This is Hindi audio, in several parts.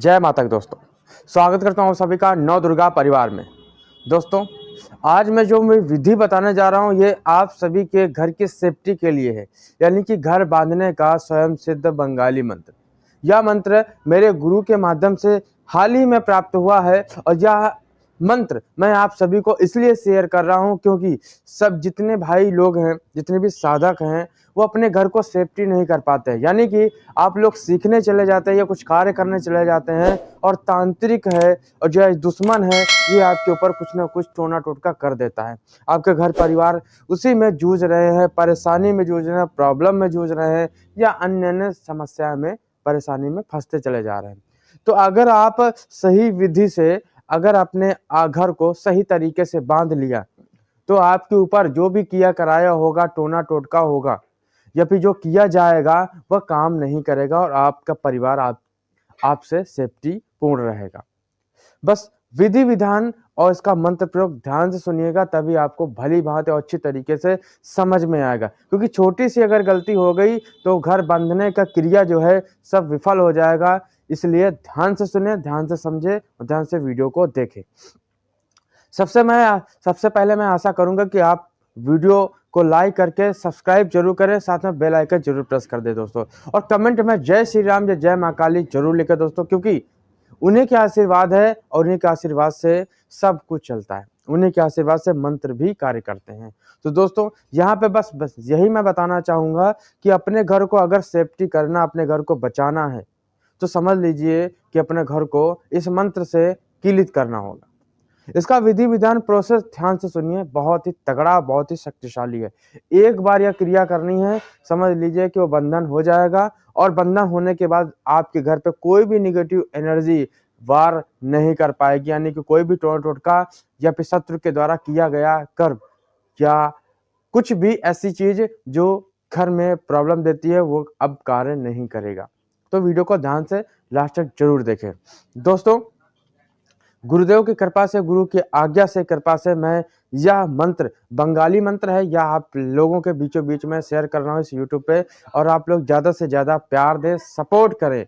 जय माता की दोस्तों, स्वागत करता हूँ सभी का नव दुर्गा परिवार में। दोस्तों, आज मैं विधि बताने जा रहा हूँ ये आप सभी के घर की सेफ्टी के लिए है, यानी कि घर बांधने का स्वयं सिद्ध बंगाली मंत्र। यह मंत्र मेरे गुरु के माध्यम से हाल ही में प्राप्त हुआ है और यह मंत्र मैं आप सभी को इसलिए शेयर कर रहा हूँ क्योंकि सब जितने भाई लोग हैं, जितने भी साधक हैं, वो अपने घर को सेफ्टी नहीं कर पाते हैं। यानी कि आप लोग सीखने चले जाते हैं या कुछ कार्य करने चले जाते हैं और तांत्रिक है और जो दुश्मन है ये आपके ऊपर कुछ ना कुछ टोना टोटका कर देता है। आपके घर परिवार उसी में जूझ रहे हैं, परेशानी में जूझ रहे हैं, प्रॉब्लम में जूझ रहे हैं या अन्य अन्य समस्या में, परेशानी में फंसते चले जा रहे हैं। तो अगर आप सही विधि से अगर अपने घर को सही तरीके से बांध लिया तो आपके ऊपर जो भी किया कराया होगा, टोना टोटका होगा या फिर जो किया जाएगा वह काम नहीं करेगा और आपका परिवार आपसे सेफ्टी पूर्ण रहेगा। बस विधि विधान और इसका मंत्र प्रयोग ध्यान से सुनिएगा, तभी आपको भली भांति और अच्छी तरीके से समझ में आएगा। क्योंकि छोटी सी अगर गलती हो गई तो घर बांधने का क्रिया जो है सब विफल हो जाएगा। इसलिए ध्यान से सुने, ध्यान से समझे और ध्यान से वीडियो को देखें। सबसे पहले मैं आशा करूंगा कि आप वीडियो को लाइक करके सब्सक्राइब जरूर करें, साथ में बेल आइकन जरूर प्रेस कर दे दोस्तों, और कमेंट में जय श्री राम या जय मां काली जरूर लिखें दोस्तों, क्योंकि उन्हीं के आशीर्वाद है और उन्हीं के आशीर्वाद से सब कुछ चलता है। उन्हीं के आशीर्वाद से मंत्र भी कार्य करते हैं। तो दोस्तों, यहाँ पे बस यही मैं बताना चाहूंगा कि अपने घर को अगर सेफ्टी करना, अपने घर को बचाना है तो समझ लीजिए कि अपने घर को इस मंत्र से किलित करना होगा। इसका विधि विधान प्रोसेस ध्यान से सुनिए, बहुत ही तगड़ा, बहुत ही शक्तिशाली है। एक बार यह क्रिया करनी है, समझ लीजिए कि वो बंधन हो जाएगा और बंधन होने के बाद आपके घर पे कोई भी निगेटिव एनर्जी वार नहीं कर पाएगी। यानी कि कोई भी टोना टोटका या फिर शत्रु के द्वारा किया गया कर्म या कुछ भी ऐसी चीज जो घर में प्रॉब्लम देती है वो अब कार्य नहीं करेगा। तो वीडियो को ध्यान से लास्ट तक जरूर देखें। दोस्तों, गुरुदेव की कृपा से, गुरु की आज्ञा से, कृपा से मैं यह मंत्र बंगाली मंत्र है, यह आप लोगों के बीचों बीच में शेयर कर रहा हूँ इस यूट्यूब पे, और आप लोग ज़्यादा से ज़्यादा प्यार दें, सपोर्ट करें।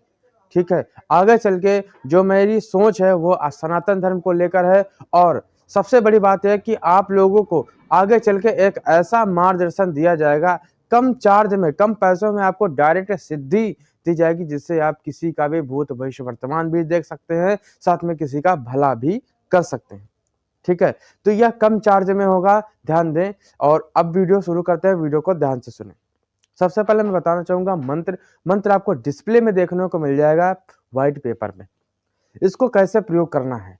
ठीक है, आगे चल के जो मेरी सोच है वो सनातन धर्म को लेकर है, और सबसे बड़ी बात है कि आप लोगों को आगे चल के एक ऐसा मार्गदर्शन दिया जाएगा, कम चार्ज में, कम पैसों में आपको डायरेक्ट सिद्धि दी जाएगी, जिससे आप किसी का भी भूत भविष्य वर्तमान भी देख सकते हैं, साथ में किसी का भला भी कर सकते हैं। ठीक है, तो यह कम चार्ज में होगा, ध्यान दें। और अब वीडियो शुरू करते हैं, वीडियो को ध्यान से सुनें। सबसे पहले मैं बताना चाहूंगा मंत्र आपको डिस्प्ले में देखने को मिल जाएगा व्हाइट पेपर में। इसको कैसे प्रयोग करना है,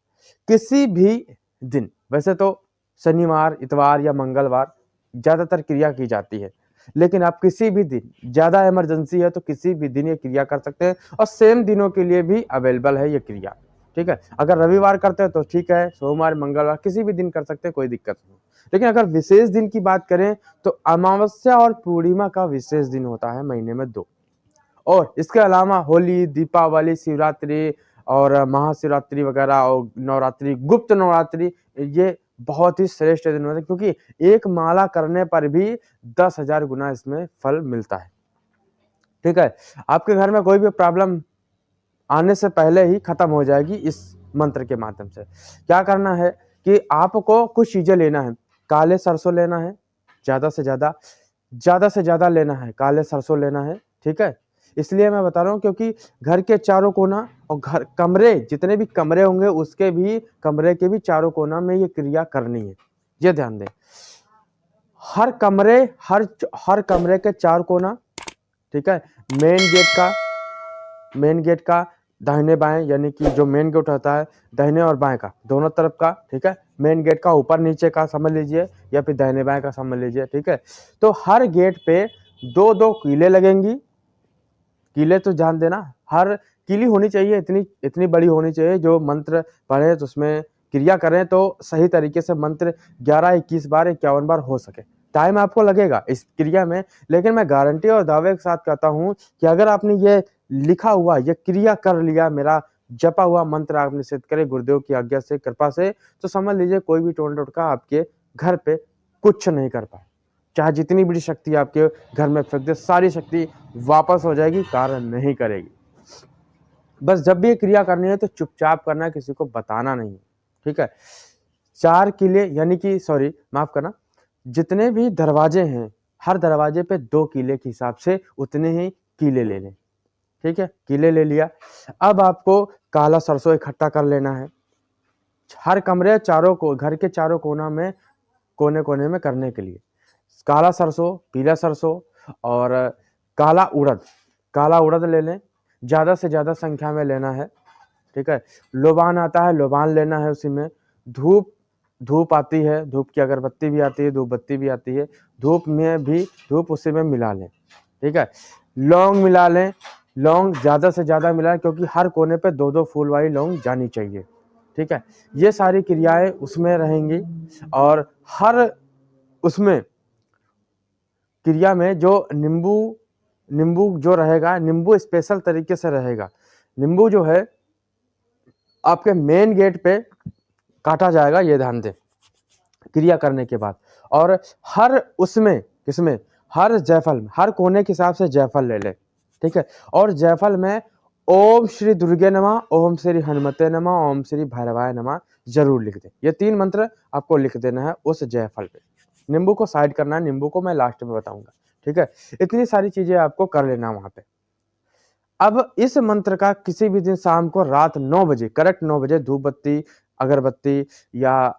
किसी भी दिन, वैसे तो शनिवार, इतवार या मंगलवार ज्यादातर क्रिया की जाती है, लेकिन आप किसी भी दिन, ज्यादा इमरजेंसी है तो किसी भी दिन ये क्रिया कर सकते हैं, और सेम दिनों के लिए भी अवेलेबल है ये क्रिया। ठीक है, अगर रविवार करते हैं तो ठीक है, सोमवार, मंगलवार, किसी भी दिन कर सकते हैं, कोई दिक्कत नहीं। लेकिन अगर विशेष दिन की बात करें तो अमावस्या और पूर्णिमा का विशेष दिन होता है महीने में 2, और इसके अलावा होली, दीपावली, शिवरात्रि और महाशिवरात्रि वगैरह और नवरात्रि, गुप्त नवरात्रि, ये बहुत ही श्रेष्ठ दिन होते हैं, क्योंकि एक माला करने पर भी 10,000 गुना इसमें फल मिलता है। ठीक है, आपके घर में कोई भी प्रॉब्लम आने से पहले ही खत्म हो जाएगी इस मंत्र के माध्यम से। क्या करना है कि आपको कुछ चीजें लेना है। काले सरसों लेना है, ज्यादा से ज्यादा लेना है, काले सरसों लेना है। ठीक है, इसलिए मैं बता रहा हूँ क्योंकि घर के चारों कोना और घर कमरे, जितने भी कमरे होंगे उसके भी, कमरे के भी चारों कोना में ये क्रिया करनी है। ये ध्यान दें, हर कमरे के 4 कोना। ठीक है, मेन गेट का दाहिने बाएं, यानी कि जो मेन गेट होता है दाहिने और बाएं का, दोनों तरफ का। ठीक है, मेन गेट का ऊपर नीचे का समझ लीजिए या फिर दाहिने बाएं का समझ लीजिए। ठीक है, तो हर गेट पे 2-2 कीले लगेंगी। कीले तो ध्यान देना, हर कीली होनी चाहिए, इतनी बड़ी होनी चाहिए, जो मंत्र पढ़े तो उसमें क्रिया करें तो सही तरीके से मंत्र 11, 21 बार, 51 बार हो सके। टाइम आपको लगेगा इस क्रिया में, लेकिन मैं गारंटी और दावे के साथ कहता हूं कि अगर आपने ये लिखा हुआ, ये क्रिया कर लिया, मेरा जपा हुआ मंत्र आपने सिद्ध करे गुरुदेव की आज्ञा से, कृपा से, तो समझ लीजिए कोई भी टोना टोटका आपके घर पे कुछ नहीं कर पाए। चाहे जितनी बड़ी शक्ति आपके घर में फेंक दे, सारी शक्ति वापस हो जाएगी, कार्य नहीं करेगी। बस जब भी ये क्रिया करनी है तो चुपचाप करना है, किसी को बताना नहीं, ठीक है। 4 कीले यानी कि सॉरी माफ करना, जितने भी दरवाजे हैं हर दरवाजे पे 2 कीले के हिसाब से उतने ही कीले ले लें, ठीक है। कीले ले लिया। अब आपको काला सरसों इकट्ठा कर लेना है, हर कमरे चारों को घर के चारों कोने कोने में करने के लिए काला सरसों, पीला सरसों और काला उड़द ले लें, ज़्यादा से ज़्यादा संख्या में लेना है, ठीक है। लोबान आता है, लोबान लेना है, उसी में धूप आती है, धूप की अगरबत्ती भी आती है, धूप बत्ती भी आती है, धूप उसी में मिला लें, ठीक है। लौंग मिला लें, लौंग ज़्यादा से ज़्यादा मिलाएं क्योंकि हर कोने पे 2-2 फूल वाली लौंग जानी चाहिए, ठीक है। ये सारी क्रियाएं उसमें रहेंगी और हर उसमें क्रिया में जो नींबू जो रहेगा, नींबू स्पेशल तरीके से रहेगा। नींबू जो है आपके मेन गेट पे काटा जाएगा, ये ध्यान दें क्रिया करने के बाद। और हर उसमें किसमें, हर जायफल में हर कोने के हिसाब से जायफल ले ले, ठीक है। और जायफल में ओम श्री दुर्गे नमः, ओम श्री हनुमते नमः, ओम श्री भैरवाय नमः जरूर लिख दें। ये 3 मंत्र आपको लिख देना है उस जायफल पे। नींबू को साइड करना है, नींबू को मैं लास्ट में बताऊंगा, ठीक है। इतनी सारी चीजें आपको कर लेना वहां पे। अब इस मंत्र का किसी भी दिन शाम को रात 9 बजे, करेक्ट 9 बजे धूप बत्ती, अगरबत्ती या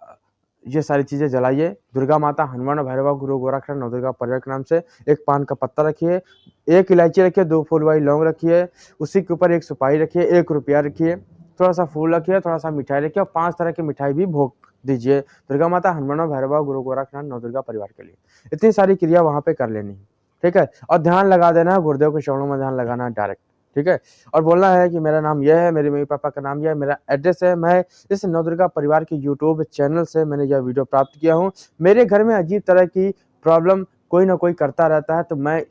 ये सारी चीजें जलाइए। दुर्गा माता, हनुमान, भैरवा, गुरु गोरखनाथ, नवदुर्गा परिवार के नाम से एक पान का पत्ता रखिए, 1 इलायची रखिए, 2 फूल वाली लौंग रखिए, उसी के ऊपर 1 सुपारी रखिए, 1 रुपया रखिए, थोड़ा सा फूल रखिए, थोड़ा सा मिठाई रखिए और 5 तरह की मिठाई भी भोग दीजिए दुर्गा माता, हनुमान, भैरवा, गुरु गोरखनाथ, नवदुर्गा परिवार के लिए। इतनी सारी क्रिया वहां पे कर लेनी है, ठीक है। और ध्यान लगा देना है, गुरुदेव के चरणों में ध्यान लगाना है डायरेक्ट, ठीक है। और बोलना है कि मेरा नाम यह है, मेरे मम्मी पापा का नाम यह है, मेरा एड्रेस है, मैं इस नवदुर्गा परिवार के यूट्यूब चैनल से मैंने यह वीडियो प्राप्त किया हूँ। मेरे घर में अजीब तरह की प्रॉब्लम कोई ना कोई करता रहता है, तो मैं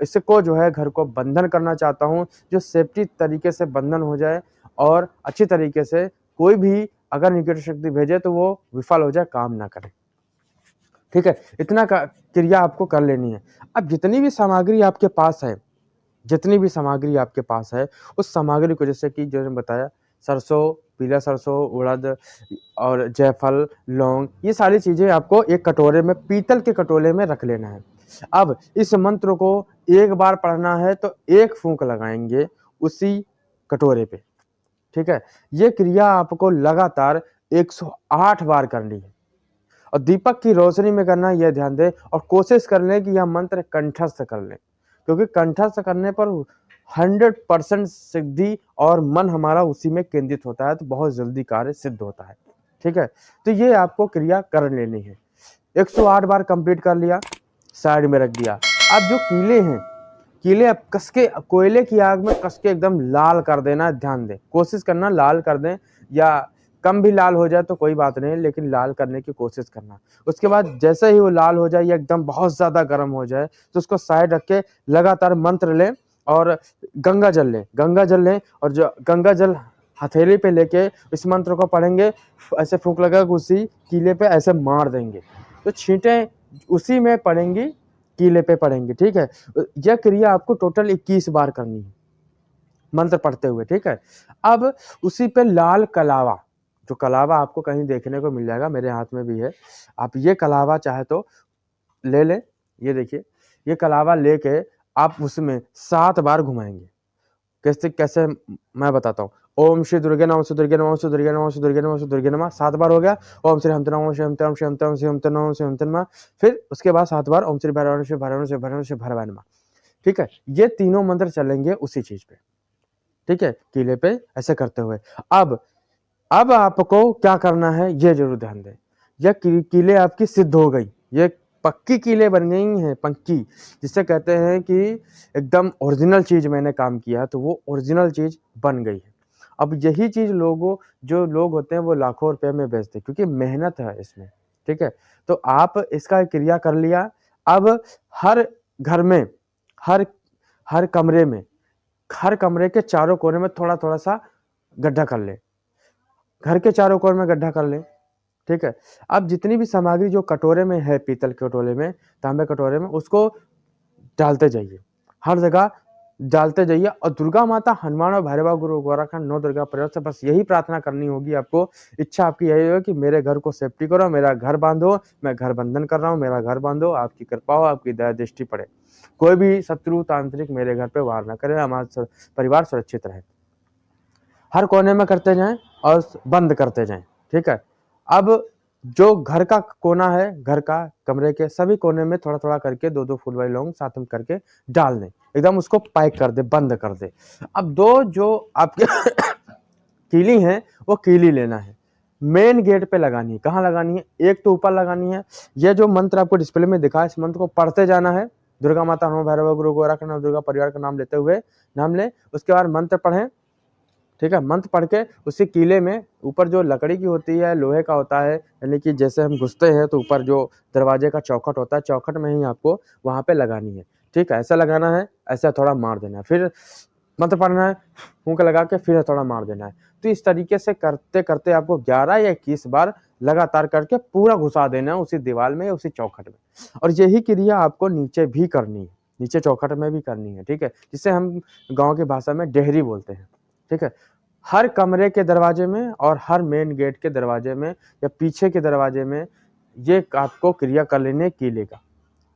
इसको जो है घर को बंधन करना चाहता हूँ, जो सेफ्टी तरीके से बंधन हो जाए और अच्छी तरीके से कोई भी अगर निगेटिव शक्ति भेजे तो वो विफल हो जाए, काम ना करे, ठीक है। इतना क्रिया आपको कर लेनी है। अब जितनी भी सामग्री आपके पास है, उस सामग्री को, जैसे कि जो मैंने बताया, सरसों, पीला सरसों, उड़द और जायफल, लौंग, ये सारी चीज़ें आपको एक कटोरे में, पीतल के कटोरे में रख लेना है। अब इस मंत्र को एक बार पढ़ना है तो 1 फूंक लगाएंगे उसी कटोरे पे, ठीक है। ये क्रिया आपको लगातार 108 बार करनी है और दीपक की रोशनी में करना, यह ध्यान दें। और कोशिश कर लें कि यह मंत्र कंठस्थ कर लें, क्योंकि कंठस्थ करने पर 100% सिद्धि और मन हमारा उसी में केंद्रित होता है, तो बहुत जल्दी कार्य सिद्ध होता है, ठीक है। तो ये आपको क्रिया कर लेनी है। 108 बार कंप्लीट कर लिया, साइड में रख दिया। अब जो कीले हैं, कीले अब कस के कोयले की आग में कस के एकदम लाल कर देना, ध्यान दें, कोशिश करना लाल कर दें, या कम भी लाल हो जाए तो कोई बात नहीं, लेकिन लाल करने की कोशिश करना। उसके बाद जैसे ही वो लाल हो जाए या एकदम बहुत ज्यादा गर्म हो जाए तो उसको साइड रख के लगातार मंत्र लें और गंगा जल लें और जो गंगा जल हथेली पे लेके इस मंत्र को पढ़ेंगे, ऐसे फूंक लगा उसी कीले पे ऐसे मार देंगे, तो छींटे उसी में पड़ेंगी, कीले पे पड़ेंगे, ठीक है। यह क्रिया आपको टोटल 21 बार करनी है मंत्र पढ़ते हुए, ठीक है। अब उसी पे लाल कलावा, जो कलावा आपको कहीं देखने को मिल जाएगा, मेरे हाथ में भी है, आप ये कलावा चाहे तो ले लें। ये देखिए, ये कलावा लेके आप उसमें 7 बार घुमाएंगे। कैसे मैं बताता हूँ। ओम श्री दुर्गे नमः, श्री दुर्गे नमः, श्री दुर्गे नमः, श्री दुर्गे नमः, श्री दुर्गे नमः, 7 बार हो गया। ओम श्री हम नमः, श्री हम नमः, श्री हम नमः, श्री हम नमः, श्री हम नमः, फिर उसके बाद 7 बार ओम श्री भैरवाय, श्री भैरवाय, श्री भैरवाय, श्री भैरवाय नमः, ठीक है। ये तीनों मंत्र चलेंगे उसी चीज पे, ठीक है, कीले पे ऐसे करते हुए। अब आपको क्या करना है ये जरूर ध्यान दें। यह कीले आपकी सिद्ध हो गई, ये पक्की कीले बन गई हैं, पक्की, जिसे कहते हैं कि एकदम ओरिजिनल चीज मैंने काम किया है, तो वो ओरिजिनल चीज बन गई है। अब यही चीज जो लोग होते हैं वो लाखों रुपए में बेचते हैं, क्योंकि मेहनत है इसमें, ठीक है। तो आप इसका क्रिया कर लिया। अब हर घर में, हर कमरे के चारों कोने में थोड़ा थोड़ा सा गड्ढा कर ले, घर के चारों कोने में गड्ढा कर ले, ठीक है। अब जितनी भी सामग्री जो कटोरे में है, पीतल के कटोरे में, तांबे कटोरे में, उसको डालते जाइए हर जगह। डालते जाइए। और दुर्गा माता, हनुमान और भैरवा, गुरु गोरखनाथ, नौ दुर्गा परिवार से बस यही प्रार्थना करनी होगी आपको। इच्छा आपकी यही हो कि मेरे घर को सेफ्टी करो, मेरा घर बांधो, मैं घर बंधन कर रहा हूँ, मेरा घर बांधो, आपकी कृपा हो, आपकी दया दृष्टि पड़े, कोई भी शत्रु तांत्रिक मेरे घर पे वार ना करे, हमारा परिवार सुरक्षित रहे। हर कोने में करते जाएं और बंद करते जाएं, ठीक है। अब जो घर का कोना है, घर का कमरे के सभी कोने में थोड़ा थोड़ा करके दो दो फूल वाली लौंग साथ में करके डाल दें, एकदम उसको पैक कर दे, बंद कर दे। अब दो जो आपके कीली है वो कीली लेना है, मेन गेट पे लगानी है। कहाँ लगानी है? एक तो ऊपर लगानी है। ये जो मंत्र आपको डिस्प्ले में दिखा है, इस मंत्र को पढ़ते जाना है। दुर्गा माता, हनुमान, भैरव, गुरु गोरखनाथ, दुर्गा परिवार का नाम लेते हुए नाम ले, उसके बाद मंत्र पढ़ें, ठीक है। मंत्र पढ़ के उसी कीले में ऊपर जो लकड़ी की होती है, लोहे का होता है, यानी कि जैसे हम घुसते हैं तो ऊपर जो दरवाजे का चौखट होता है, चौखट में ही आपको वहां पे लगानी है, ठीक है। ऐसा लगाना है, ऐसा थोड़ा मार देना है, फिर मंत्र पढ़ना है, फूंक लगा के फिर थोड़ा मार देना है। तो इस तरीके से करते करते आपको 11 या 21 बार लगातार करके पूरा घुसा देना है उसी दीवार में या उसी चौखट में। और यही क्रिया आपको नीचे भी करनी है, नीचे चौखट में भी करनी है, ठीक है, जिसे हम गाँव की भाषा में डेहरी बोलते हैं, ठीक है। हर कमरे के दरवाजे में और हर मेन गेट के दरवाजे में या पीछे के दरवाजे में ये आपको क्रिया कर लेने कीले का,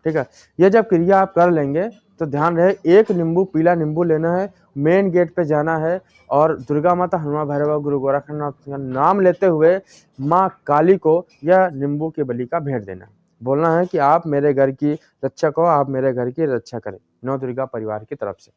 ठीक है। ये जब क्रिया आप कर लेंगे तो ध्यान रहे, एक नींबू, पीला नींबू लेना है, मेन गेट पे जाना है और दुर्गा माता, हनुमान, भैरव, गुरु गोरखनाथ का नाम लेते हुए माँ काली को यह नींबू की बलि का भेंट देना है। बोलना है कि आप मेरे घर की रक्षक हो, आप मेरे घर की रक्षा करें, नौ दुर्गा परिवार की तरफ से,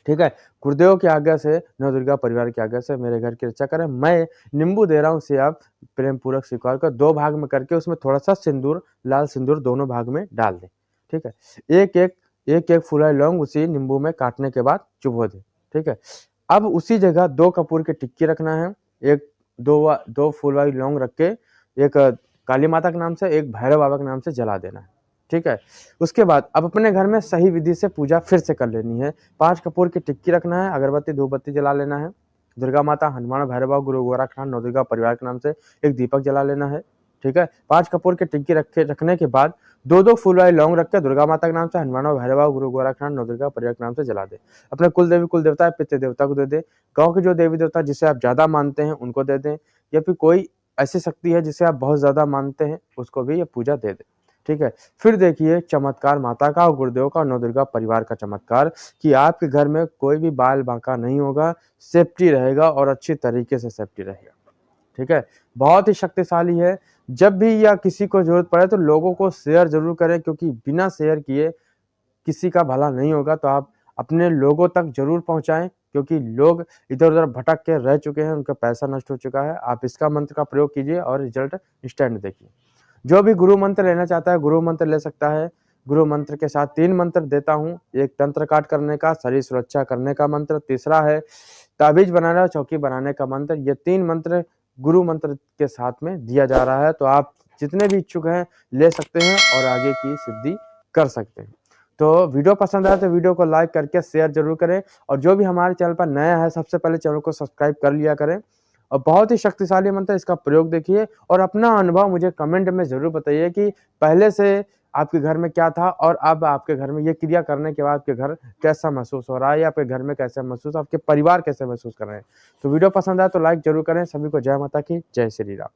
ठीक है। गुरुदेव की आज्ञा से, नव दुर्गा परिवार की आज्ञा से मेरे घर की रक्षा करें। मैं नींबू दे रहा हूँ, उसे आप प्रेम पूर्वक स्वीकार कर, दो भाग में करके उसमें थोड़ा सा सिंदूर, लाल सिंदूर दोनों भाग में डाल दें, ठीक है। एक एक फूला लौंग उसी नींबू में काटने के बाद चुभो दें, ठीक है। अब उसी जगह दो कपूर की टिक्की रखना है, एक दो फूल वाली लौंग रख के एक काली माता के नाम से, एक भैरव बाबा के नाम से जला देना है, ठीक है। उसके बाद अब अपने घर में सही विधि से पूजा फिर से कर लेनी है। 5 कपूर की टिक्की रखना है, अगरबत्ती धूपबत्ती जला लेना है, दुर्गा माता, हनुमान, भैरव, गुरु गोरखनाथ, नौ दुर्गा परिवार के नाम से एक दीपक जला लेना है, ठीक है। 5 कपूर की टिक्की रखने के बाद दो दो फूल वाली लौंग रख के दुर्गा माता के नाम से, हनुमान, भैरव, गुरु गोरखनाथ, नौ दुर्गा परिवार के नाम से जला दे। अपने कुल देवी कुल देवता पितृ देवता को दे दे, गाँव के जो देवी देवता जिसे आप ज्यादा मानते हैं उनको दे दें, या फिर कोई ऐसी शक्ति है जिसे आप बहुत ज्यादा मानते हैं उसको भी ये पूजा दे दे, ठीक है। फिर देखिए चमत्कार माता का और गुरुदेव का और नौ दुर्गा परिवार का चमत्कार, कि आपके घर में कोई भी बाल बांका नहीं होगा, सेफ्टी रहेगा और अच्छी तरीके से सेफ्टी रहेगा, ठीक है। बहुत ही शक्तिशाली है। जब भी या किसी को जरूरत पड़े तो लोगों को शेयर जरूर करें, क्योंकि बिना शेयर किए किसी का भला नहीं होगा। तो आप अपने लोगों तक जरूर पहुंचाएं, क्योंकि लोग इधर उधर भटक के रह चुके हैं, उनका पैसा नष्ट हो चुका है। आप इसका मंत्र का प्रयोग कीजिए और रिजल्ट इंस्टेंट देखिए। जो भी गुरु मंत्र लेना चाहता है गुरु मंत्र ले सकता है। गुरु मंत्र के साथ 3 मंत्र देता हूँ, एक तंत्र काट करने का, शरीर सुरक्षा करने का मंत्र, तीसरा है ताबीज बनाना, चौकी बनाने का मंत्र। ये 3 मंत्र गुरु मंत्र के साथ में दिया जा रहा है। तो आप जितने भी इच्छुक हैं ले सकते हैं और आगे की सिद्धि कर सकते हैं। तो वीडियो पसंद आया तो वीडियो को लाइक करके शेयर जरूर करें, और जो भी हमारे चैनल पर नया है सबसे पहले चैनल को सब्सक्राइब कर लिया करें। और बहुत ही शक्तिशाली मंत्र, इसका प्रयोग देखिए और अपना अनुभव मुझे कमेंट में जरूर बताइए कि पहले से आपके घर में क्या था और अब आपके घर में ये क्रिया करने के बाद आपके घर कैसा महसूस हो रहा है, या आपके घर में कैसा महसूस, आपके परिवार कैसे महसूस कर रहे हैं। तो वीडियो पसंद आए तो लाइक जरूर करें। सभी को जय माता की, जय श्री राम।